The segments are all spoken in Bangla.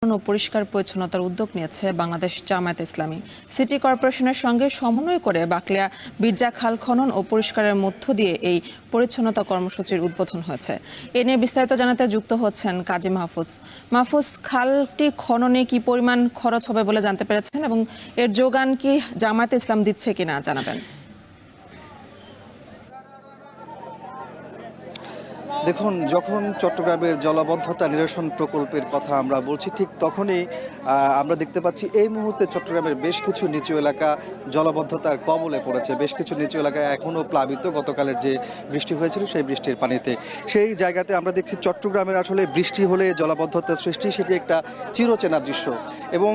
ও পরিষ্কার পরিচ্ছন্নতার উদ্যোগ নিয়েছে বাংলাদেশ জামায়াতে ইসলামী। সিটি কর্পোরেশনের সঙ্গে সমন্বয় করে বাকলিয়া বীরজা খাল খনন ও পরিষ্কারের মধ্য দিয়ে এই পরিচ্ছন্নতা কর্মসূচির উদ্বোধন হয়েছে। এ নিয়ে বিস্তারিত জানাতে যুক্ত হচ্ছেন কাজী মাহফুজ। মাহফুজ, খালটি খননে কি পরিমাণ খরচ হবে বলে জানতে পেরেছেন এবং এর যোগান কি জামায়াতে ইসলাম দিচ্ছে কিনা জানাবেন। দেখুন, যখন চট্টগ্রামের জলাবদ্ধতা নিরসন প্রকল্পের কথা আমরা বলছি, ঠিক তখনই আমরা দেখতে পাচ্ছি এই মুহূর্তে চট্টগ্রামের বেশ কিছু নিচু এলাকা জলাবদ্ধতার কবলে পড়েছে। বেশ কিছু নিচু এলাকায় এখনও প্লাবিত গতকালের যে বৃষ্টি হয়েছিল সেই বৃষ্টির পানিতে। সেই জায়গাতে আমরা দেখছি চট্টগ্রামের আসলে বৃষ্টি হলে জলাবদ্ধতার সৃষ্টি, সেটি একটা চিরচেনা দৃশ্য। এবং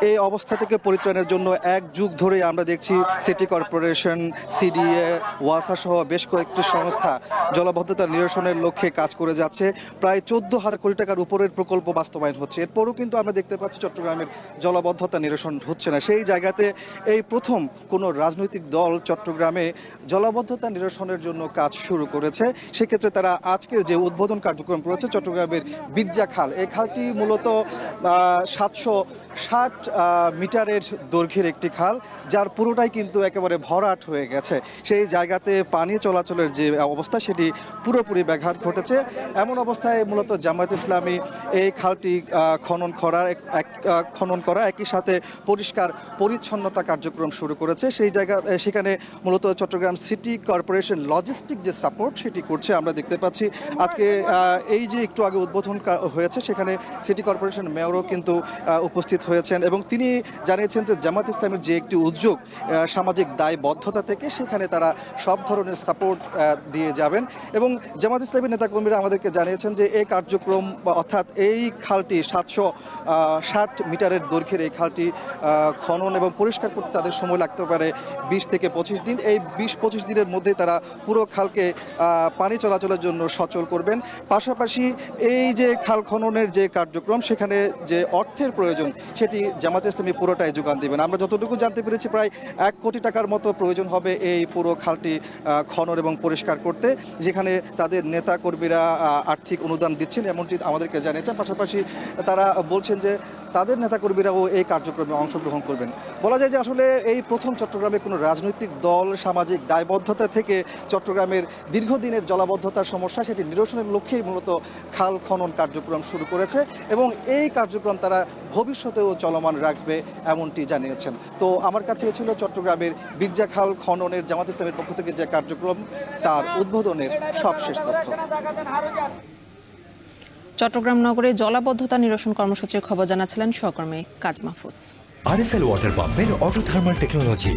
এই অবস্থা থেকে পরিত্রাণের জন্য এক যুগ ধরে আমরা দেখছি সিটি কর্পোরেশন, সিডিএ, ওয়াসা সহ বেশ কয়েকটি সংস্থা জলাবদ্ধতা নিরসনের লক্ষ্যে কাজ করে যাচ্ছে। প্রায় 14,000 কোটি টাকার উপরের প্রকল্প বাস্তবায়ন হচ্ছে। এরপরও কিন্তু আমরা দেখতে পাচ্ছি চট্টগ্রামের জলাবদ্ধতা নিরসন হচ্ছে না। সেই জায়গাতে এই প্রথম কোনো রাজনৈতিক দল চট্টগ্রামে জলাবদ্ধতা নিরসনের জন্য কাজ শুরু করেছে। সেক্ষেত্রে তারা আজকের যে উদ্বোধন কার্যক্রম করেছে চট্টগ্রামের বীরজা খাল, এই খালটি মূলত 760 মিটারের দৈর্ঘ্যের একটি খাল, যার পুরোটাই কিন্তু একেবারে ভরাট হয়ে গেছে। সেই জায়গাতে পানি চলাচলের যে অবস্থা সেটি পুরোপুরি ব্যাঘাত ঘটেছে। এমন অবস্থায় মূলত জামায়াত ইসলামী এই খালটি খনন করা একই সাথে পরিষ্কার পরিচ্ছন্নতা কার্যক্রম শুরু করেছে। সেখানে মূলত চট্টগ্রাম সিটি কর্পোরেশন লজিস্টিক যে সাপোর্ট সেটি করছে। আমরা দেখতে পাচ্ছি আজকে এই যে একটু আগে উদ্বোধন হয়েছে, সেখানে সিটি কর্পোরেশন মেয়রও কিন্তু উপস্থিত হয়েছেন এবং তিনি জানিয়েছেন যে জামায়াত ইসলামের যে একটি উদ্যোগ সামাজিক দায়বদ্ধতা থেকে, সেখানে তারা সব ধরনের সাপোর্ট দিয়ে যাবেন। এবং জামায়াত ইসলামের নেতাকর্মীরা আমাদেরকে জানিয়েছেন যে এই কার্যক্রম অর্থাৎ এই খালটি 760 মিটারের দৈর্ঘ্যের এই খালটি খনন এবং পরিষ্কার করতে তাদের সময় লাগতে পারে 20 থেকে 25 দিন। এই 20-25 দিনের মধ্যে তারা পুরো খালকে পানি চলাচলের জন্য সচল করবেন। পাশাপাশি এই যে খাল খননের যে কার্যক্রম, সেখানে যে অর্থের প্রয়োজন সেটি জামায়াত ইসলামী পুরোটাই যোগান দেবেন। আমরা যতটুকু জানতে পেরেছি প্রায় 1 কোটি টাকার মতো প্রয়োজন হবে এই পুরো খালটি খনন এবং পরিষ্কার করতে, যেখানে তাদের নেতা কর্মীরা আর্থিক অনুদান দিচ্ছেন এমনটি আমাদেরকে জানিয়েছেন। পাশাপাশি তারা বলছেন যে তাদের নেতাকর্মীরাও এই কার্যক্রমে অংশগ্রহণ করবেন। বলা যায় যে আসলে এই প্রথম চট্টগ্রামে কোনো রাজনৈতিক দল সামাজিক দায়বদ্ধতা থেকে চট্টগ্রামের দীর্ঘদিনের জলাবদ্ধতার সমস্যা সেটি নিরসনের লক্ষ্যেই মূলত খাল খনন কার্যক্রম শুরু করেছে এবং এই কার্যক্রম তারা ভবিষ্যতেও চলমান রাখবে এমনটি জানিয়েছেন। তো আমার কাছে ছিল চট্টগ্রামের বীরজা খাল খননের জামাত ইসলামের পক্ষ থেকে যে কার্যক্রম তার উদ্বোধনের সবশেষ তথ্য। চট্টগ্রাম নগরে জলাবদ্ধতা নিরসন কর্মসূচির খবর জানাচ্ছিলেন সহকর্মী কাজী মাহফুজ। আরএফএল ওয়াটার পাম্পের অটো থার্মাল টেকনোলজি।